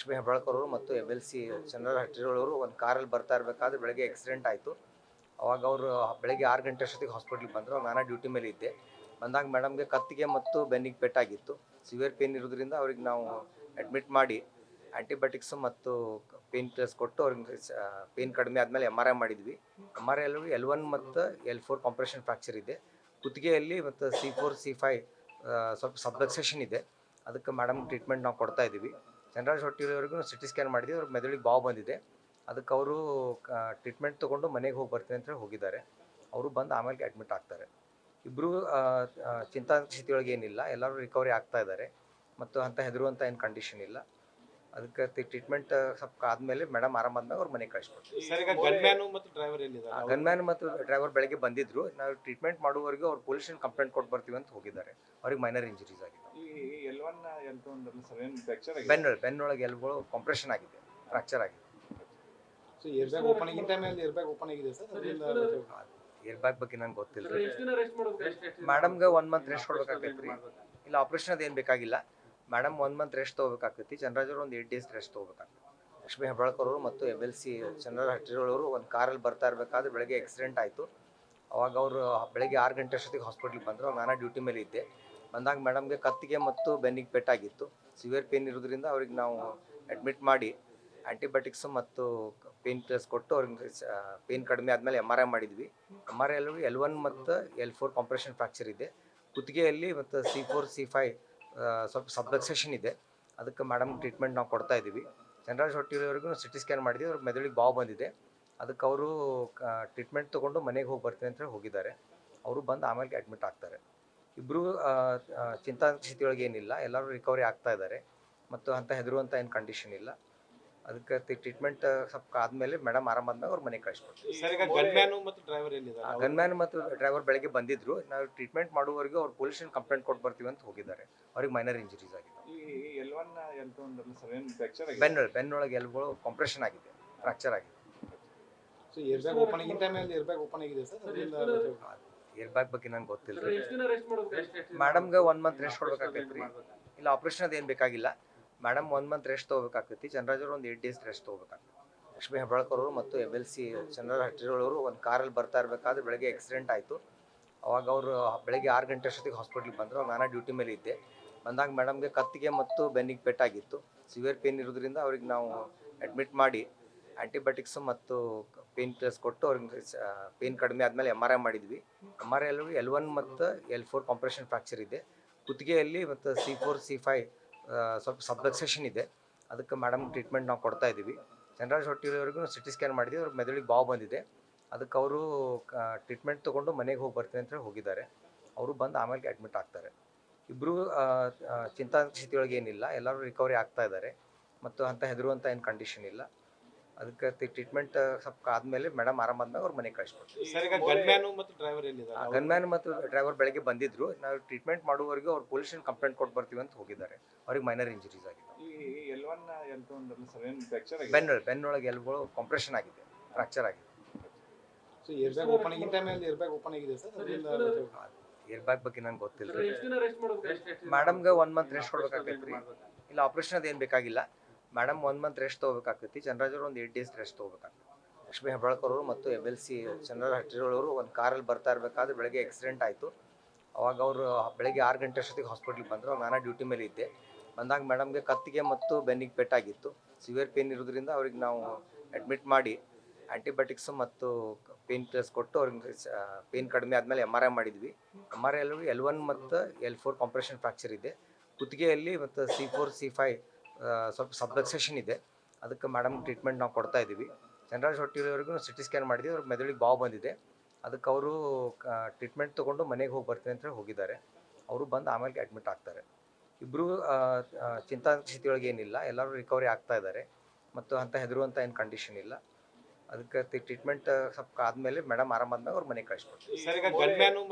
ಲಕ್ಷ್ಮೀ ಹೆಬ್ಬಾಳ್ಕರ್ ಅವರು ಮತ್ತು MLC ಚಂದ್ರ ಹಟ್ಟಿರೋಳವರು ಒಂದು ಕಾರಲ್ಲಿ ಬರ್ತಾ ಇರಬೇಕಾದ್ರೆ ಬೆಳಗ್ಗೆ ಆಕ್ಸಿಡೆಂಟ್ ಆಯಿತು. ಅವಾಗ ಅವರು ಬೆಳಗ್ಗೆ 6 ಗಂಟೆ ಅಷ್ಟೊತ್ತಿಗೆ ಹಾಸ್ಪಿಟ್ಲಿಗೆ ಬಂದರು. ನಾನು ಡ್ಯೂಟಿ ಮೇಲೆ ಇದ್ದೆ. ಬಂದಾಗ ಮೇಡಮ್ಗೆ ಕತ್ತಿಗೆ ಮತ್ತು ಬೆನ್ನಿಗೆ ಪೆಟ್ಟಾಗಿತ್ತು. ಸಿವಿಯರ್ ಪೇನ್ ಇರೋದ್ರಿಂದ ಅವ್ರಿಗೆ ನಾವು ಅಡ್ಮಿಟ್ ಮಾಡಿ ಆ್ಯಂಟಿಬಯೋಟಿಕ್ಸು ಮತ್ತು ಪೇನ್ ಕಿಲ್ಲರ್ಸ್ ಕೊಟ್ಟು ಅವ್ರಿಗೆ ಪೇನ್ ಕಡಿಮೆ ಆದಮೇಲೆ MRI ಮಾಡಿದ್ವಿ. MRI ಅಲ್ಲಿ L1 ಮತ್ತು L4 ಕಾಂಪ್ರೆಷನ್ ಫ್ರ್ಯಾಕ್ಚರ್ ಇದೆ. ಕುತ್ತಿಗೆಯಲ್ಲಿ ಮತ್ತು C4 C5 ಸ್ವಲ್ಪ ಸಬ್ಲಕ್ಸೇಷನ್ ಇದೆ. ಅದಕ್ಕೆ ಮೇಡಮ್ ಟ್ರೀಟ್ಮೆಂಟ್ ನಾವು ಕೊಡ್ತಾ ಇದ್ದೀವಿ. ಚಂದ್ರರಾಜ್ ಹೊಟ್ಟಿಯವರೆಗೂ ಸಿಟಿ ಸ್ಕ್ಯಾನ್ ಮಾಡಿದ್ವಿ. ಅವ್ರ ಮೆದುಳಿಗೆ ಬಾವು ಬಂದಿದೆ. ಅದಕ್ಕೆ ಅವರು ಟ್ರೀಟ್ಮೆಂಟ್ ತೊಗೊಂಡು ಮನೆಗೆ ಹೋಗಿ ಬರ್ತೀನಿ ಅಂತ ಹೇಳಿ ಹೋಗಿದ್ದಾರೆ. ಅವರು ಬಂದು ಆಮೇಲೆ ಅಡ್ಮಿಟ್ ಆಗ್ತಾರೆ. ಇಬ್ಬರು ಚಿಂತಾಸ್ಥಿತಿಯೊಳಗೆ ಏನಿಲ್ಲ, ಎಲ್ಲರೂ ರಿಕವರಿ ಆಗ್ತಾ ಇದ್ದಾರೆ ಮತ್ತು ಅಂತ ಹೆದರುವಂಥ ಏನು ಕಂಡೀಷನ್ ಇಲ್ಲ. ಅದಕ್ಕೆ ಟ್ರೀಟ್ಮೆಂಟ್ ಸ್ವಲ್ಪ ಆದಮೇಲೆ ಮೇಡಮ್ ಆರಾಮಾದ್ಮೇಲೆ ಅವ್ರ ಮನೆಗೆ ಕಳಿಸ್ಕೊಡ್ತೀವಿ. ಗನ್ಮ್ಯಾನ್ ಮತ್ತು ಡ್ರೈವರ್ ಬೆಳಗ್ಗೆ ಬಂದಿದ್ರು. ನಾವು ಟ್ರೀಟ್ಮೆಂಟ್ ಮಾಡುವವರೆಗೂ ಅವ್ರು ಪೊಲೀಸ್ ಸ್ಟೇಷನ್ ಕಂಪ್ಲೇಂಟ್ ಕೊಟ್ಟು ಬರ್ತೀವಿ ಅಂತ ಹೋಗಿದ್ದಾರೆ. ಅವ್ರಿಗೆ ಮೈನರ್ ಇಂಜುರೀಸ್ ಆಗಿದೆ. ಬೆನ್ನೊಳಗೆ ಎಲ್ಗಳು ಕಾಂಪ್ರೆಷನ್ ಆಗಿದೆ, ಫ್ರಾಕ್ಚರ್ ಆಗಿದೆ. ಏರ್ ಬ್ಯಾಗ್ ಬಗ್ಗೆ ನಂಗೆ ಗೊತ್ತಿಲ್ಲ. ಮೇಡಮ್ಗೆ 1 ಮಂತ್ ರೆಸ್ಟ್ ಕೊಡ್ಬೇಕಾಗ್ತೈತೆ ರೀ. ಇಲ್ಲ ಆಪ್ರೇಷನ್ ಅದೇನು ಬೇಕಾಗಿಲ್ಲ. ಮೇಡಮ್ 1 ಮಂತ್ ರೆಸ್ಟ್ ತೊಗೋಬೇಕಾಗ್ತೈತಿ. ಚಂದ್ರರಾಜ್ ಅವರು ಒಂದು 8 ಡೇಸ್ ರೆಸ್ಟ್ ತೊಗೋಬೇಕಾಗ್ತದೆ. ಲಕ್ಷ್ಮೀ ಹೆಬ್ಬಾಳ್ಕರ್ ಅವರು ಮತ್ತು MLC ಚಂದ್ರ ಹಟ್ಟಿರೋಳವರು ಒಂದು ಕಾರಲ್ಲಿ ಬರ್ತಾ ಇರಬೇಕಾದ್ರೆ ಬೆಳಗ್ಗೆ ಆಕ್ಸಿಡೆಂಟ್ ಆಯಿತು. ಅವಾಗ ಅವರು ಬೆಳಗ್ಗೆ 6 ಗಂಟೆ ಅಷ್ಟೊತ್ತಿಗೆ ಹಾಸ್ಪಿಟ್ಲಿಗೆ ಬಂದರು. ನಾನು ಡ್ಯೂಟಿ ಮೇಲೆ ಇದ್ದೆ. ಬಂದಾಗ ಮೇಡಮ್ಗೆ ಕತ್ತಿಗೆ ಮತ್ತು ಬೆನ್ನಿಗೆ ಪೆಟ್ಟಾಗಿತ್ತು. ಸಿವಿಯರ್ ಪೇನ್ ಇರೋದ್ರಿಂದ ಅವ್ರಿಗೆ ನಾವು ಅಡ್ಮಿಟ್ ಮಾಡಿ ಆ್ಯಂಟಿಬಯೋಟಿಕ್ಸು ಮತ್ತು ಪೇನ್ ಕಿಲ್ಲರ್ಸ್ ಕೊಟ್ಟು ಅವ್ರಿಗೆ ಪೇನ್ ಕಡಿಮೆ ಆದಮೇಲೆ MRI ಮಾಡಿದ್ವಿ. MRI ಅಲ್ಲಿ L1 ಮತ್ತು L4 ಕಾಂಪ್ರೆಷನ್ ಫ್ರ್ಯಾಕ್ಚರ್ ಇದೆ. ಕುತ್ತಿಗೆಯಲ್ಲಿ ಮತ್ತು C4 C5 ಸ್ವಲ್ಪ ಸಬ್ಲಕ್ಸೇಷನ್ ಇದೆ. ಅದಕ್ಕೆ ಮೇಡಮ್ ಟ್ರೀಟ್ಮೆಂಟ್ ನಾವು ಕೊಡ್ತಾ ಇದ್ದೀವಿ. ಚಂದ್ರರಾಜ್ ಹೊಟ್ಟಿಯವರೆಗೂ ಸಿಟಿ ಸ್ಕ್ಯಾನ್ ಮಾಡಿದ್ವಿ. ಅವ್ರ ಮೆದುಳಿಗೆ ಬಾವು ಬಂದಿದೆ. ಅದಕ್ಕೆ ಅವರು ಟ್ರೀಟ್ಮೆಂಟ್ ತೊಗೊಂಡು ಮನೆಗೆ ಹೋಗಿ ಬರ್ತೀನಿ ಅಂತ ಹೇಳಿ ಹೋಗಿದ್ದಾರೆ. ಅವರು ಬಂದು ಆಮೇಲೆ ಅಡ್ಮಿಟ್ ಆಗ್ತಾರೆ. ಇಬ್ಬರು ಚಿಂತಾಸ್ಥಿತಿಯೊಳಗೆ ಏನಿಲ್ಲ, ಎಲ್ಲರೂ ರಿಕವರಿ ಆಗ್ತಾ ಇದ್ದಾರೆ ಮತ್ತು ಅಂತ ಹೆದರುವಂಥ ಏನು ಕಂಡೀಷನ್ ಇಲ್ಲ. ಅದಕ್ಕೆ ಟ್ರೀಟ್ಮೆಂಟ್ ಸ್ವಲ್ಪ ಆದಮೇಲೆ ಮೇಡಮ್ ಆರಾಮಾದ್ಮೇಲೆ ಅವ್ರ ಮನೆಗೆ ಕಳಿಸ್ಕೊಡ್ತೀವಿ. ಗನ್ಮ್ಯಾನ್ ಮತ್ತು ಡ್ರೈವರ್ ಬೆಳಗ್ಗೆ ಬಂದಿದ್ರು. ನಾವು ಟ್ರೀಟ್ಮೆಂಟ್ ಮಾಡುವವರೆಗೂ ಅವ್ರು ಪೊಲೀಸ್ ಸ್ಟೇಷನ್ ಕಂಪ್ಲೇಂಟ್ ಕೊಟ್ಟು ಬರ್ತೀವಿ ಅಂತ ಹೋಗಿದ್ದಾರೆ. ಅವ್ರಿಗೆ ಮೈನರ್ ಇಂಜುರೀಸ್ ಆಗಿದೆ. ಬೆನ್ನೊಳಗೆ ಎಲ್ಗಳು ಕಾಂಪ್ರೆಷನ್ ಆಗಿದೆ, ಫ್ರಾಕ್ಚರ್ ಆಗಿದೆ. ಏರ್ ಬ್ಯಾಗ್ ಬಗ್ಗೆ ನಂಗೆ ಗೊತ್ತಿಲ್ಲ. ಮೇಡಮ್ಗೆ 1 ಮಂತ್ ರೆಸ್ಟ್ ಕೊಡ್ಬೇಕಾಗ್ತೈತೆ ರೀ. ಇಲ್ಲ ಆಪ್ರೇಷನ್ ಅದೇನು ಬೇಕಾಗಿಲ್ಲ. ಮೇಡಮ್ 1 ಮಂತ್ ರೆಸ್ಟ್ ತೊಗೋಬೇಕಾಗ್ತೈತಿ. ಚಂದ್ರರಾಜ್ ಅವರು ಒಂದು 8 ಡೇಸ್ ರೆಸ್ಟ್ ತೊಗೋಬೇಕಾಗ್ತದೆ. ಲಕ್ಷ್ಮೀ ಹೆಬ್ಬಾಳ್ಕರ್ ಅವರು ಮತ್ತು MLC ಚಂದ್ರ ಹಟ್ಟಿರೋಳವರು ಒಂದು ಕಾರಲ್ಲಿ ಬರ್ತಾ ಇರಬೇಕಾದ್ರೆ ಬೆಳಗ್ಗೆ ಆಕ್ಸಿಡೆಂಟ್ ಆಯಿತು. ಅವಾಗ ಅವರು ಬೆಳಗ್ಗೆ 6 ಗಂಟೆ ಅಷ್ಟೊತ್ತಿಗೆ ಹಾಸ್ಪಿಟ್ಲಿಗೆ ಬಂದರು. ನಾನು ಡ್ಯೂಟಿ ಮೇಲೆ ಇದ್ದೆ. ಬಂದಾಗ ಮೇಡಮ್ಗೆ ಕತ್ತಿಗೆ ಮತ್ತು ಬೆನ್ನಿಗೆ ಪೆಟ್ಟಾಗಿತ್ತು. ಸಿವಿಯರ್ ಪೇನ್ ಇರೋದ್ರಿಂದ ಅವ್ರಿಗೆ ನಾವು ಅಡ್ಮಿಟ್ ಮಾಡಿ ಆ್ಯಂಟಿಬಯೋಟಿಕ್ಸು ಮತ್ತು ಪೇನ್ ಕಿಲ್ಲರ್ಸ್ ಕೊಟ್ಟು ಅವ್ರಿಗೆ ಪೇನ್ ಕಡಿಮೆ ಆದಮೇಲೆ MRI ಮಾಡಿದ್ವಿ. MRI ಅಲ್ಲಿ L1 ಮತ್ತು L4 ಕಾಂಪ್ರೆಷನ್ ಫ್ರ್ಯಾಕ್ಚರ್ ಇದೆ. ಕುತ್ತಿಗೆಯಲ್ಲಿ ಮತ್ತು C4 C5 ಸ್ವಲ್ಪ ಸಬ್ಲಕ್ಸೇಷನ್ ಇದೆ. ಅದಕ್ಕೆ ಮೇಡಮ್ ಟ್ರೀಟ್ಮೆಂಟ್ ನಾವು ಕೊಡ್ತಾ ಇದ್ದೀವಿ. ಚಂದ್ರರಾಜ್ ಹೊಟ್ಟಿಯವರೆಗೂ ಸಿಟಿ ಸ್ಕ್ಯಾನ್ ಮಾಡಿದ್ವಿ. ಅವ್ರ ಮೆದುಳಿಗೆ ಬಾವು ಬಂದಿದೆ. ಅದಕ್ಕೆ ಅವರು ಟ್ರೀಟ್ಮೆಂಟ್ ತೊಗೊಂಡು ಮನೆಗೆ ಹೋಗಿ ಬರ್ತೀನಿ ಅಂತ ಹೇಳಿ ಹೋಗಿದ್ದಾರೆ. ಅವರು ಬಂದು ಆಮೇಲೆ ಅಡ್ಮಿಟ್ ಆಗ್ತಾರೆ. ಇಬ್ಬರು ಚಿಂತಾಸ್ಥಿತಿಯೊಳಗೆ ಏನಿಲ್ಲ, ಎಲ್ಲರೂ ರಿಕವರಿ ಆಗ್ತಾ ಇದ್ದಾರೆ ಮತ್ತು ಅಂತ ಹೆದರುವಂಥ ಏನು ಕಂಡೀಷನ್ ಇಲ್ಲ. ಅದಕ್ಕೆ ಟ್ರೀಟ್ಮೆಂಟ್ ಸ್ವಲ್ಪ ಆದಮೇಲೆ ಮೇಡಮ್ ಆರಾಮಾದ್ಮೇಲೆ ಅವ್ರ ಮನೆಗೆ ಕಳಿಸ್ಕೊಡ್ತೀವಿ. ಗನ್ಮ್ಯಾನ್ ಮತ್ತು ಡ್ರೈವರ್ ಬೆಳಗ್ಗೆ ಬಂದಿದ್ರು. ನಾವು ಟ್ರೀಟ್ಮೆಂಟ್ ಮಾಡುವವರೆಗೂ ಅವ್ರು ಪೊಲೀಸ್ ಸ್ಟೇಷನ್ ಕಂಪ್ಲೇಂಟ್ ಕೊಟ್ಟು ಬರ್ತೀವಿ ಅಂತ ಹೋಗಿದ್ದಾರೆ. ಅವ್ರಿಗೆ ಮೈನರ್ ಇಂಜುರೀಸ್ ಆಗಿದೆ. ಬೆನ್ನೊಳಗೆ ಎಲ್ಗಳು ಕಾಂಪ್ರೆಷನ್ ಆಗಿದೆ, ಫ್ರಾಕ್ಚರ್ ಆಗಿದೆ. ಏರ್ ಬ್ಯಾಗ್ ಬಗ್ಗೆ ನಂಗೆ ಗೊತ್ತಿಲ್ಲ. ಮೇಡಮ್ಗೆ 1 ಮಂತ್ ರೆಸ್ಟ್ ಕೊಡ್ಬೇಕಾಗ್ತೈತೆ ರೀ. ಇಲ್ಲ ಆಪ್ರೇಷನ್ ಅದೇನು ಬೇಕಾಗಿಲ್ಲ. ಮೇಡಮ್ 1 ಮಂತ್ ರೆಸ್ಟ್ ತೊಗೋಬೇಕಾಗ್ತೈತಿ. ಚಂದ್ರರಾಜ್ ಅವರು ಒಂದು 8 ಡೇಸ್ ರೆಸ್ಟ್ ತೊಗೋಬೇಕಾಗ್ತದೆ. ಲಕ್ಷ್ಮೀ ಹೆಬ್ಬಾಳ್ಕರ್ ಅವರು ಮತ್ತು MLC ಚಂದ್ರ ಹಟ್ಟಿರೋಳವರು ಒಂದು ಕಾರಲ್ಲಿ ಬರ್ತಾ ಇರಬೇಕಾದ್ರೆ ಬೆಳಗ್ಗೆ ಆಕ್ಸಿಡೆಂಟ್ ಆಯಿತು. ಅವಾಗ ಅವರು ಬೆಳಗ್ಗೆ 6 ಗಂಟೆ ಅಷ್ಟೊತ್ತಿಗೆ ಹಾಸ್ಪಿಟ್ಲಿಗೆ ಬಂದರು. ನಾನು ಡ್ಯೂಟಿ ಮೇಲೆ ಇದ್ದೆ. ಬಂದಾಗ ಮೇಡಮ್ಗೆ ಕತ್ತಿಗೆ ಮತ್ತು ಬೆನ್ನಿಗೆ ಪೆಟ್ಟಾಗಿತ್ತು. ಸಿವಿಯರ್ ಪೇನ್ ಇರೋದ್ರಿಂದ ಅವ್ರಿಗೆ ನಾವು ಅಡ್ಮಿಟ್ ಮಾಡಿ ಆ್ಯಂಟಿಬಯೋಟಿಕ್ಸು ಮತ್ತು ಪೇನ್ ಕಿಲ್ಲರ್ಸ್ ಕೊಟ್ಟು ಅವ್ರಿಗೆ ಪೇನ್ ಕಡಿಮೆ ಆದಮೇಲೆ MRI ಮಾಡಿದ್ವಿ. MRI ಅಲ್ಲಿ L1 ಮತ್ತು L4 ಕಾಂಪ್ರೆಷನ್ ಫ್ರ್ಯಾಕ್ಚರ್ ಇದೆ. ಕುತ್ತಿಗೆಯಲ್ಲಿ ಮತ್ತು C4 C5 ಸ್ವಲ್ಪ ಸಬ್ಲಕ್ಸೇಷನ್ ಇದೆ. ಅದಕ್ಕೆ ಮೇಡಮ್ ಟ್ರೀಟ್ಮೆಂಟ್ ನಾವು ಕೊಡ್ತಾ ಇದ್ದೀವಿ. ಚಂದ್ರರಾಜ್ ಹೊಟ್ಟಿಯವರೆಗೂ ಸಿಟಿ ಸ್ಕ್ಯಾನ್ ಮಾಡಿದ್ವಿ. ಅವ್ರ ಮೆದುಳಿಗೆ ಬಾವು ಬಂದಿದೆ. ಅದಕ್ಕೆ ಅವರು ಟ್ರೀಟ್ಮೆಂಟ್ ತೊಗೊಂಡು ಮನೆಗೆ ಹೋಗಿ ಬರ್ತೀನಿ ಅಂತ ಹೇಳಿ ಹೋಗಿದ್ದಾರೆ. ಅವರು ಬಂದು ಆಮೇಲೆ ಅಡ್ಮಿಟ್ ಆಗ್ತಾರೆ. ಇಬ್ಬರು ಚಿಂತಾಸ್ಥಿತಿಯೊಳಗೆ ಏನಿಲ್ಲ, ಎಲ್ಲರೂ ರಿಕವರಿ ಆಗ್ತಾ ಇದ್ದಾರೆ ಮತ್ತು ಅಂತ ಹೆದರುವಂಥ ಏನು ಕಂಡೀಷನ್ ಇಲ್ಲ. ಅದಕ್ಕೆ ಟ್ರೀಟ್ಮೆಂಟ್ ಸ್ವಲ್ಪ ಆದಮೇಲೆ ಮೇಡಮ್ ಆರಾಮಾದ್ಮೇಲೆ ಅವ್ರ ಮನೆಗೆ ಕಳಿಸ್ಕೊಡ್ತೀವಿ.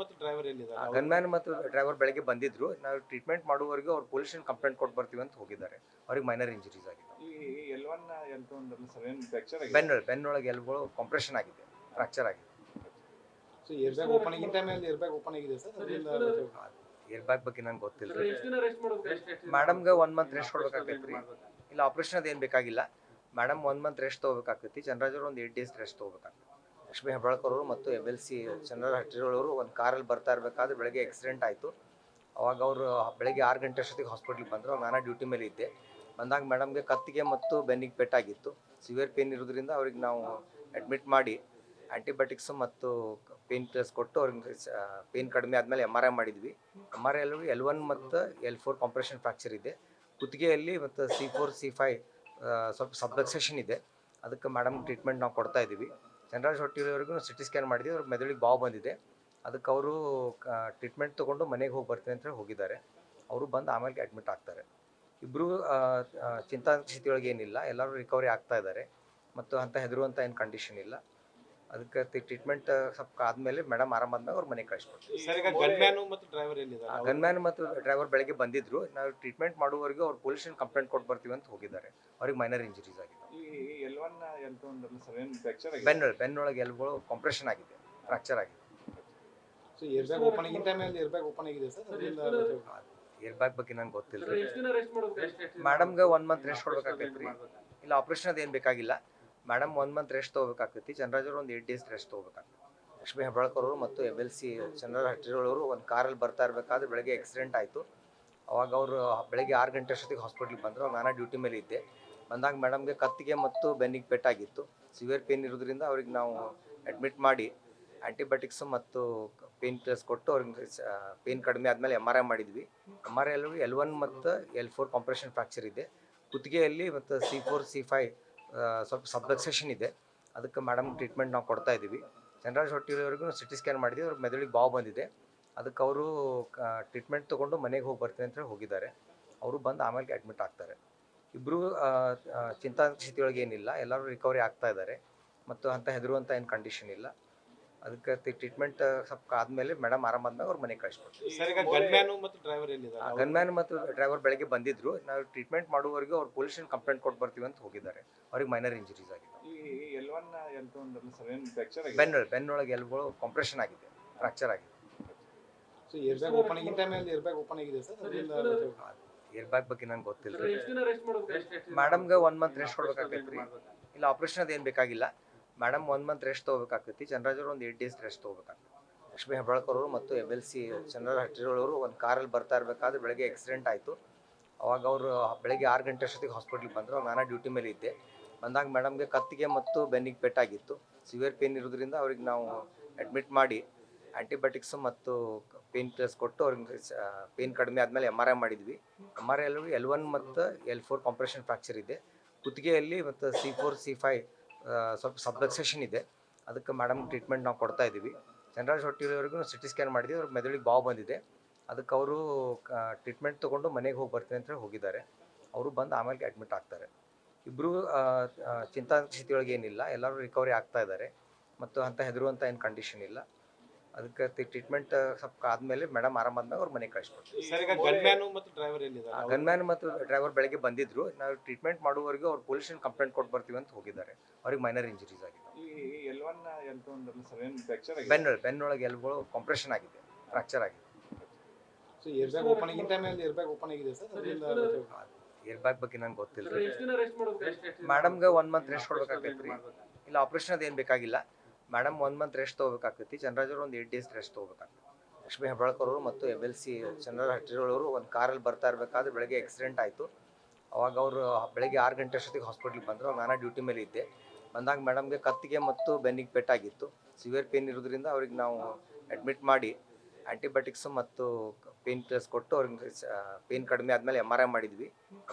ಗನ್ಮ್ಯಾನ್ ಮತ್ತು ಡ್ರೈವರ್ ಬೆಳಗ್ಗೆ ಬಂದಿದ್ರು. ನಾವು ಟ್ರೀಟ್ಮೆಂಟ್ ಮಾಡುವವರೆಗೂ ಅವ್ರು ಪೊಲೀಸ್ ಸ್ಟೇಷನ್ ಕಂಪ್ಲೇಂಟ್ ಕೊಟ್ಟು ಬರ್ತೀವಿ ಅಂತ ಹೋಗಿದ್ದಾರೆ. ಅವ್ರಿಗೆ ಮೈನರ್ ಇಂಜುರೀಸ್ ಆಗಿದೆ. ಬೆನ್ನೊಳಗೆ ಎಲ್ಗಳು ಕಾಂಪ್ರೆಷನ್ ಆಗಿದೆ, ಫ್ರಾಕ್ಚರ್ ಆಗಿದೆ. ಏರ್ ಬ್ಯಾಗ್ ಬಗ್ಗೆ ನಂಗೆ ಗೊತ್ತಿಲ್ಲ. ಮೇಡಮ್ಗೆ 1 ಮಂತ್ ರೆಸ್ಟ್ ಕೊಡ್ಬೇಕಾಗ್ತೈತೆ ರೀ. ಇಲ್ಲ ಆಪ್ರೇಷನ್ ಅದೇನು ಬೇಕಾಗಿಲ್ಲ. ಮೇಡಮ್ 1 ಮಂತ್ ರೆಸ್ಟ್ ತೊಗೋಬೇಕಾಗ್ತೈತಿ. ಚಂದ್ರರಾಜ್ ಅವರು ಒಂದು 8 ಡೇಸ್ ರೆಸ್ಟ್ ತೊಗೋಬೇಕಾಗ್ತದೆ. ಲಕ್ಷ್ಮೀ ಹೆಬ್ಬಾಳ್ಕರ್ ಅವರು ಮತ್ತು MLC ಚಂದ್ರರಾಜ್ ಹಟ್ಟಿರೋಳವರು ಒಂದು ಕಾರಲ್ಲಿ ಬರ್ತಾ ಇರಬೇಕಾದ್ರೆ ಬೆಳಗ್ಗೆ ಆಕ್ಸಿಡೆಂಟ್ ಆಯಿತು. ಅವಾಗ ಅವರು ಬೆಳಗ್ಗೆ 6 ಗಂಟೆ ಅಷ್ಟೊತ್ತಿಗೆ ಹಾಸ್ಪಿಟ್ಲಿಗೆ ಬಂದರು. ನಾನು ಡ್ಯೂಟಿ ಮೇಲೆ ಇದ್ದೆ. ಬಂದಾಗ ಮೇಡಮ್ಗೆ ಕತ್ತಿಗೆ ಮತ್ತು ಬೆನ್ನಿಗೆ ಪೆಟ್ಟಾಗಿತ್ತು. ಸಿವಿಯರ್ ಪೇನ್ ಇರೋದ್ರಿಂದ ಅವ್ರಿಗೆ ನಾವು ಅಡ್ಮಿಟ್ ಮಾಡಿ ಆ್ಯಂಟಿಬಯೋಟಿಕ್ಸು ಮತ್ತು ಪೇನ್ ಕಿಲ್ಲರ್ಸ್ ಕೊಟ್ಟು ಅವ್ರಿಗೆ ಪೇನ್ ಕಡಿಮೆ ಆದಮೇಲೆ MRI ಮಾಡಿದ್ವಿ. MRI ಅಲ್ಲಿ L1 ಮತ್ತು L4 ಕಾಂಪ್ರೆಷನ್ ಫ್ರ್ಯಾಕ್ಚರ್ ಇದೆ. ಕುತ್ತಿಗೆಯಲ್ಲಿ ಮತ್ತು C4 C5 ಸ್ವಲ್ಪ ಸಬ್ಲಕ್ಸೇಷನ್ ಇದೆ. ಅದಕ್ಕೆ ಮೇಡಮ್ ಟ್ರೀಟ್ಮೆಂಟ್ ನಾವು ಕೊಡ್ತಾ ಇದ್ದೀವಿ. ಚಂದ್ರರಾಜ್ ಹೊಟ್ಟಿಯವರೆಗೂ ಸಿಟಿ ಸ್ಕ್ಯಾನ್ ಮಾಡಿದ್ವಿ. ಅವ್ರಿಗೆ ಮೆದುಳಿಗೆ ಬಾವು ಬಂದಿದೆ. ಅದಕ್ಕೆ ಅವರು ಟ್ರೀಟ್ಮೆಂಟ್ ತೊಗೊಂಡು ಮನೆಗೆ ಹೋಗಿ ಬರ್ತೀನಿ ಅಂತ ಹೇಳಿ ಹೋಗಿದ್ದಾರೆ. ಅವರು ಬಂದು ಆಮೇಲೆ ಅಡ್ಮಿಟ್ ಆಗ್ತಾರೆ. ಇಬ್ಬರು ಚಿಂತಾಸ್ಥಿತಿಯೊಳಗೆ ಏನಿಲ್ಲ, ಎಲ್ಲರೂ ರಿಕವರಿ ಆಗ್ತಾ ಇದ್ದಾರೆ ಮತ್ತು ಅಂತ ಹೆದರುವಂಥ ಏನು ಕಂಡೀಷನ್ ಇಲ್ಲ. ಅದಕ್ಕೆ ಟ್ರೀಟ್ಮೆಂಟ್ ಸ್ವಲ್ಪ ಆದಮೇಲೆ ಮೇಡಮ್ ಆರಾಮಾದ್ಮೇಲೆ ಅವ್ರ ಮನೆಗೆ ಕಳಿಸ್ಕೊಡ್ತೀವಿ. ಗನ್ಮ್ಯಾನ್ ಮತ್ತು ಡ್ರೈವರ್ ಬೆಳಗ್ಗೆ ಬಂದಿದ್ರು. ನಾವು ಟ್ರೀಟ್ಮೆಂಟ್ ಮಾಡುವವರೆಗೂ ಅವ್ರು ಪೊಲೀಸ್ ಕಂಪ್ಲೇಂಟ್ ಕೊಟ್ಟು ಬರ್ತೀವಿ ಅಂತ ಹೋಗಿದ್ದಾರೆ. ಅವ್ರಿಗೆ ಮೈನರ್ ಇಂಜುರೀಸ್ ಆಗಿದೆ. ಬೆನ್ನೊಳಗೆ ಎಲ್ಗಳು ಕಾಂಪ್ರೆಷನ್ ಆಗಿದೆ, ಫ್ರಾಕ್ಚರ್ ಆಗಿದೆ. ಏರ್ ಬ್ಯಾಗ್ ಬಗ್ಗೆ ನಂಗೆ ಗೊತ್ತಿಲ್ಲ. ಮೇಡಮ್ಗೆ 1 ಮಂತ್ ರೆಸ್ಟ್ ಕೊಡ್ಬೇಕಾಗ್ತೈತಿ. ಇಲ್ಲ ಆಪ್ರೇಷನ್ ಅದೇನು ಬೇಕಾಗಿಲ್ಲ. ಮೇಡಮ್ 1 ಮಂತ್ ರೆಸ್ಟ್ ತೊಗೋಬೇಕಾಗ್ತೈತಿ. ಚಂದ್ರರಾಜ್ ಅವರು ಒಂದು 8 ಡೇಸ್ ರೆಸ್ಟ್ ತೊಗೋಬೇಕಾಗ್ತದೆ. ಲಕ್ಷ್ಮೀ ಹೆಬ್ಬಾಳ್ಕರ್ ಅವರು ಮತ್ತು MLC ಚಂದ್ರರಾಜ್ ಹಟ್ಟಿರೋಳವರು ಒಂದು ಕಾರಲ್ಲಿ ಬರ್ತಾ ಇರಬೇಕಾದ್ರೆ ಬೆಳಗ್ಗೆ ಆಕ್ಸಿಡೆಂಟ್ ಆಯಿತು. ಅವಾಗ ಅವರು ಬೆಳಗ್ಗೆ 6 ಗಂಟೆ ಅಷ್ಟೊತ್ತಿಗೆ ಹಾಸ್ಪಿಟ್ಲಿಗೆ ಬಂದರು. ನಾನು ಡ್ಯೂಟಿ ಮೇಲೆ ಇದ್ದೆ. ಬಂದಾಗ ಮೇಡಮ್ಗೆ ಕತ್ತಿಗೆ ಮತ್ತು ಬೆನ್ನಿಗೆ ಪೆಟ್ಟಾಗಿತ್ತು. ಸಿವಿಯರ್ ಪೇನ್ ಇರೋದ್ರಿಂದ ಅವ್ರಿಗೆ ನಾವು ಅಡ್ಮಿಟ್ ಮಾಡಿ ಆ್ಯಂಟಿಬಯೋಟಿಕ್ಸು ಮತ್ತು ಪೇನ್ ಕಿಲ್ಲರ್ಸ್ ಕೊಟ್ಟು ಅವ್ರಿಗೆ ಪೇನ್ ಕಡಿಮೆ ಆದಮೇಲೆ MRI ಮಾಡಿದ್ವಿ. MRI ಅಲ್ಲಿ L1 ಮತ್ತು L4 ಕಾಂಪ್ರೆಷನ್ ಫ್ರ್ಯಾಕ್ಚರ್ ಇದೆ. ಕುತ್ತಿಗೆಯಲ್ಲಿ ಮತ್ತು C4 C5 ಸ್ವಲ್ಪ ಸಬ್ಲಕ್ಸೇಷನ್ ಇದೆ. ಅದಕ್ಕೆ ಮೇಡಮ್ ಟ್ರೀಟ್ಮೆಂಟ್ ನಾವು ಕೊಡ್ತಾ ಇದ್ದೀವಿ. ಚಂದ್ರರಾಜ್ ಹೊಟ್ಟಿಯವರೆಗೂ ಸಿಟಿ ಸ್ಕ್ಯಾನ್ ಮಾಡಿದ್ವಿ. ಅವ್ರಿಗೆ ಮೆದುಳಿಗೆ ಬಾವು ಬಂದಿದೆ. ಅದಕ್ಕೆ ಅವರು ಟ್ರೀಟ್ಮೆಂಟ್ ತೊಗೊಂಡು ಮನೆಗೆ ಹೋಗಿ ಬರ್ತೀನಿ ಅಂತ ಹೇಳಿ ಹೋಗಿದ್ದಾರೆ. ಅವರು ಬಂದು ಆಮೇಲೆ ಅಡ್ಮಿಟ್ ಆಗ್ತಾರೆ. ಇಬ್ಬರು ಚಿಂತಾಸ್ಥಿತಿಯೊಳಗೆ ಏನಿಲ್ಲ, ಎಲ್ಲರೂ ರಿಕವರಿ ಆಗ್ತಾ ಇದ್ದಾರೆ ಮತ್ತು ಅಂತ ಹೆದರುವಂಥ ಏನು ಕಂಡೀಷನ್ ಇಲ್ಲ. ಅದಕ್ಕೆ ಟ್ರೀಟ್ಮೆಂಟ್ ಸ್ವಲ್ಪ ಆದಮೇಲೆ ಮೇಡಮ್ ಆರಾಮಾದ್ಮೇಲೆ ಅವ್ರ ಮನೆಗೆ ಕಳಿಸ್ಕೊಡ್ತೀವಿ. ಗನ್ಮ್ಯಾನ್ ಮತ್ತು ಡ್ರೈವರ್ ಬೆಳಗ್ಗೆ ಬಂದಿದ್ರು. ನಾವು ಟ್ರೀಟ್ಮೆಂಟ್ ಮಾಡುವವರೆಗೂ ಅವ್ರು ಪೊಲೀಸ್ ಕಂಪ್ಲೇಂಟ್ ಕೊಟ್ಟು ಬರ್ತೀವಿ ಅಂತ ಹೋಗಿದ್ದಾರೆ. ಅವ್ರಿಗೆ ಮೈನರ್ ಇಂಜುರೀಸ್ ಆಗಿದೆ. ಬೆನ್ನೊಳಗೆ ಎಲ್ಗಳು ಕಾಂಪ್ರೆಷನ್ ಆಗಿದೆ, ಫ್ರಾಕ್ಚರ್ ಆಗಿದೆ. ಏರ್ ಬ್ಯಾಗ್ ಬಗ್ಗೆ ನಂಗೆ ಗೊತ್ತಿಲ್ಲ. ಮೇಡಮ್ಗೆ 1 ಮಂತ್ ರೆಸ್ಟ್ ಕೊಡ್ಬೇಕಾಗ್ತೈತಿ. ಇಲ್ಲ ಆಪ್ರೇಷನ್ ಅದೇನು ಬೇಕಾಗಿಲ್ಲ. ಮೇಡಮ್ 1 ಮಂತ್ ರೆಸ್ಟ್ ತೊಗೋಬೇಕಾಗ್ತೈತಿ. ಚಂದ್ರರಾಜ್ ಅವರು ಒಂದು 8 ಡೇಸ್ ರೆಸ್ಟ್ ತೊಗೋಬೇಕಾಗ್ತದೆ. ಲಕ್ಷ್ಮೀ ಹೆಬ್ಬಾಳ್ಕರ್ ಅವರು ಮತ್ತು MLC ಚಂದ್ರರಾಜ್ ಹಟ್ಟಿರೋಳವರು ಒಂದು ಕಾರಲ್ಲಿ ಬರ್ತಾ ಇರಬೇಕಾದ್ರೆ ಬೆಳಗ್ಗೆ ಆಕ್ಸಿಡೆಂಟ್ ಆಯಿತು. ಅವಾಗ ಅವರು ಬೆಳಗ್ಗೆ 6 ಗಂಟೆ ಅಷ್ಟೊತ್ತಿಗೆ ಹಾಸ್ಪಿಟ್ಲಿಗೆ ಬಂದರು. ನಾನು ಡ್ಯೂಟಿ ಮೇಲೆ ಇದ್ದೆ. ಬಂದಾಗ ಮೇಡಮ್ಗೆ ಕತ್ತಿಗೆ ಮತ್ತು ಬೆನ್ನಿಗೆ ಪೆಟ್ಟಾಗಿತ್ತು. ಸಿವಿಯರ್ ಪೇನ್ ಇರೋದ್ರಿಂದ ಅವ್ರಿಗೆ ನಾವು ಅಡ್ಮಿಟ್ ಮಾಡಿ ಆ್ಯಂಟಿಬಯೋಟಿಕ್ಸು ಮತ್ತು ಪೇನ್ ಕಿಲ್ಲರ್ಸ್ ಕೊಟ್ಟು ಅವ್ರಿಗೆ ಪೇನ್ ಕಡಿಮೆ ಆದಮೇಲೆ MRI ಮಾಡಿದ್ವಿ. MRI ಅಲ್ಲಿ L1 ಮತ್ತು L4 ಕಾಂಪ್ರೆಷನ್ ಫ್ರ್ಯಾಕ್ಚರ್ ಇದೆ. ಕುತ್ತಿಗೆಯಲ್ಲಿ ಮತ್ತು C4 C5 ಸ್ವಲ್ಪ ಸಬ್ಲಕ್ಸೇಷನ್ ಇದೆ. ಅದಕ್ಕೆ ಮೇಡಮ್ ಟ್ರೀಟ್ಮೆಂಟ್ ನಾವು ಕೊಡ್ತಾ ಇದ್ದೀವಿ. ಚಂದ್ರರಾಜ್ ಹೊಟ್ಟಿಯವರೆಗೂ ಸಿಟಿ ಸ್ಕ್ಯಾನ್ ಮಾಡಿದ್ವಿ. ಅವ್ರಿಗೆ ಮೆದುಳಿಗೆ ಬಾವು ಬಂದಿದೆ. ಅದಕ್ಕೆ ಅವರು ಟ್ರೀಟ್ಮೆಂಟ್ ತೊಗೊಂಡು ಮನೆಗೆ ಹೋಗಿ ಬರ್ತೀನಿ ಅಂತ ಹೇಳಿ ಹೋಗಿದ್ದಾರೆ. ಅವರು ಬಂದು ಆಮೇಲೆ ಅಡ್ಮಿಟ್ ಆಗ್ತಾರೆ. ಇಬ್ಬರು ಚಿಂತಾಸ್ಥಿತಿಯೊಳಗೆ ಏನಿಲ್ಲ, ಎಲ್ಲರೂ ರಿಕವರಿ ಆಗ್ತಾ ಇದ್ದಾರೆ ಮತ್ತು ಅಂತ ಹೆದರುವಂಥ ಏನು ಕಂಡೀಷನ್ ಇಲ್ಲ. ಅದಕ್ಕೆ ಟ್ರೀಟ್ಮೆಂಟ್ ಸ್ವಲ್ಪ ಆದಮೇಲೆ ಮೇಡಮ್ ಆರಾಮಾದ್ಮೇಲೆ ಅವ್ರ ಮನೆಗೆ ಕಳಿಸ್ಕೊಡ್ತೀವಿ. ಗನ್ಮ್ಯಾನ್ ಮತ್ತು ಡ್ರೈವರ್ ಬೆಳಗ್ಗೆ ಬಂದಿದ್ರು. ನಾವು ಟ್ರೀಟ್ಮೆಂಟ್ ಮಾಡುವವರೆಗೂ ಅವ್ರು ಪೊಲೀಸ್ ಕಂಪ್ಲೇಂಟ್ ಕೊಟ್ಟು ಬರ್ತೀವಿ ಅಂತ ಹೋಗಿದ್ದಾರೆ. ಅವ್ರಿಗೆ ಮೈನರ್ ಇಂಜುರೀಸ್ ಆಗಿದೆ. ಬೆನ್ನೊಳಗೆ ಎಲ್ಗಳು ಕಾಂಪ್ರೆಷನ್ ಆಗಿದೆ, ಫ್ರಾಕ್ಚರ್ ಆಗಿದೆ. ಏರ್ ಬ್ಯಾಗ್ ಬಗ್ಗೆ ನಂಗೆ ಗೊತ್ತಿಲ್ಲ. ಮೇಡಮ್ಗೆ 1 ಮಂತ್ ರೆಸ್ಟ್ ಕೊಡ್ಬೇಕಾಗ್ತೈತಿ. ಇಲ್ಲ ಆಪ್ರೇಷನ್ ಅದೇನು ಬೇಕಾಗಿಲ್ಲ. ಮೇಡಮ್ 1 ಮಂತ್ ರೆಸ್ಟ್ ತೊಗೋಬೇಕಾಗ್ತೈತಿ. ಚಂದ್ರರಾಜ್ ಅವರು ಒಂದು 8 ಡೇಸ್ ರೆಸ್ಟ್ ತೊಗೋಬೇಕಾಗ್ತದೆ. ಲಕ್ಷ್ಮೀ ಹೆಬ್ಬಾಳ್ಕರ್ ಅವರು ಮತ್ತು MLC ಚಂದ್ರರಾಜ್ ಹಟ್ಟಿರೋಳವರು ಒಂದು ಕಾರಲ್ಲಿ ಬರ್ತಾ ಇರಬೇಕಾದ್ರೆ ಬೆಳಗ್ಗೆ ಆಕ್ಸಿಡೆಂಟ್ ಆಯಿತು. ಅವಾಗ ಅವರು ಬೆಳಗ್ಗೆ 6 ಗಂಟೆ ಅಷ್ಟೊತ್ತಿಗೆ ಹಾಸ್ಪಿಟ್ಲಿಗೆ ಬಂದರು. ನಾನು ಡ್ಯೂಟಿ ಮೇಲೆ ಇದ್ದೆ. ಬಂದಾಗ ಮೇಡಮ್ಗೆ ಕತ್ತಿಗೆ ಮತ್ತು ಬೆನ್ನಿಗೆ ಪೆಟ್ಟಾಗಿತ್ತು. ಸಿವಿಯರ್ ಪೇನ್ ಇರೋದ್ರಿಂದ ಅವ್ರಿಗೆ ನಾವು ಅಡ್ಮಿಟ್ ಮಾಡಿ ಆ್ಯಂಟಿಬಯೋಟಿಕ್ಸು ಮತ್ತು ಪೇನ್ ಕಿಲ್ಲರ್ಸ್ ಕೊಟ್ಟು ಅವ್ರಿಗೆ ಪೇನ್ ಕಡಿಮೆ ಆದಮೇಲೆ MRI ಮಾಡಿದ್ವಿ.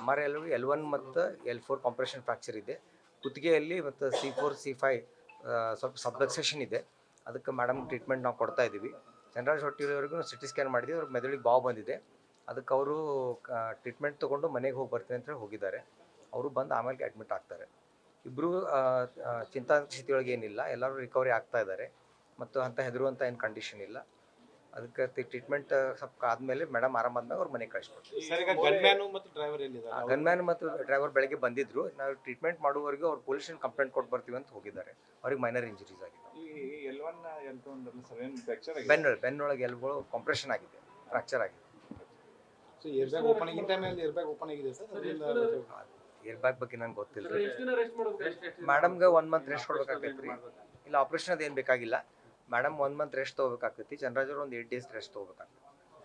MRI ಅಲ್ಲಿ L1 ಮತ್ತು L4 ಕಾಂಪ್ರೆಷನ್ ಫ್ರ್ಯಾಕ್ಚರ್ ಇದೆ. ಕುತ್ತಿಗೆಯಲ್ಲಿ ಮತ್ತು C4 C5 ಸ್ವಲ್ಪ ಸಬ್ಲಕ್ಸೇಷನ್ ಇದೆ. ಅದಕ್ಕೆ ಮೇಡಮ್ ಟ್ರೀಟ್ಮೆಂಟ್ ನಾವು ಕೊಡ್ತಾ ಇದ್ದೀವಿ. ಚಂದ್ರರಾಜ್ ಹೊಟ್ಟಿಯವರೆಗೂ ಸಿಟಿ ಸ್ಕ್ಯಾನ್ ಮಾಡಿದ್ವಿ. ಅವ್ರಿಗೆ ಮೆದುಳಿಗೆ ಬಾವು ಬಂದಿದೆ. ಅದಕ್ಕೆ ಅವರು ಟ್ರೀಟ್ಮೆಂಟ್ ತೊಗೊಂಡು ಮನೆಗೆ ಹೋಗಿ ಬರ್ತೀನಿ ಅಂತ ಹೇಳಿ ಹೋಗಿದ್ದಾರೆ. ಅವರು ಬಂದು ಆಮೇಲೆ ಅಡ್ಮಿಟ್ ಆಗ್ತಾರೆ. ಇಬ್ಬರು ಚಿಂತಾಸ್ಥಿತಿಯೊಳಗೆ ಏನಿಲ್ಲ, ಎಲ್ಲರೂ ರಿಕವರಿ ಆಗ್ತಾ ಇದ್ದಾರೆ ಮತ್ತು ಅಂತ ಹೆದರುವಂಥ ಏನು ಕಂಡೀಷನ್ ಇಲ್ಲ. ಅದಕ್ಕೆ ಟ್ರೀಟ್ಮೆಂಟ್ ಸ್ವಲ್ಪ ಆದಮೇಲೆ ಮೇಡಮ್ ಆರಾಮಾದ್ಮೇಲೆ ಅವ್ರ ಮನೆಗೆ ಕಳಿಸ್ಕೊಡ್ತೀವಿ. ಗನ್ಮ್ಯಾನ್ ಮತ್ತು ಡ್ರೈವರ್ ಬೆಳಗ್ಗೆ ಬಂದಿದ್ರು. ನಾವು ಟ್ರೀಟ್ಮೆಂಟ್ ಮಾಡುವವರೆಗೂ ಅವ್ರು ಪೊಲೀಸ್ ಕಂಪ್ಲೇಂಟ್ ಕೊಟ್ಟು ಬರ್ತೀವಿ ಅಂತ ಹೋಗಿದ್ದಾರೆ. ಅವ್ರಿಗೆ ಮೈನರ್ ಇಂಜುರೀಸ್ ಆಗಿದೆ. ಬೆನ್ನೊಳಗೆ ಎಲ್ಗಳು ಕಾಂಪ್ರೆಷನ್ ಆಗಿದೆ, ಫ್ರಾಕ್ಚರ್ ಆಗಿದೆ. ಏರ್ ಬ್ಯಾಗ್ ಬಗ್ಗೆ ನಂಗೆ ಗೊತ್ತಿಲ್ಲ ಮೇಡಮ್ಗೆ 1 ಮಂತ್ ರೆಸ್ಟ್ ಕೊಡ್ಬೇಕಾಗೈತ್ರಿ ಇಲ್ಲ ಆಪರೇಷನ್ ಅದೇನು ಬೇಕಾಗಿಲ್ಲ ಮೇಡಮ್ 1 ಮಂತ್ ರೆಸ್ಟ್ ತೊಗೋಬೇಕಾಗ್ತೈತಿ ಚಂದ್ರರಾಜ್ ಅವ್ರು ಒಂದು 8 ಡೇಸ್ ರೆಸ್ಟ್ ತೊಗೋಬೇಕಾಗ್ತೈತಿ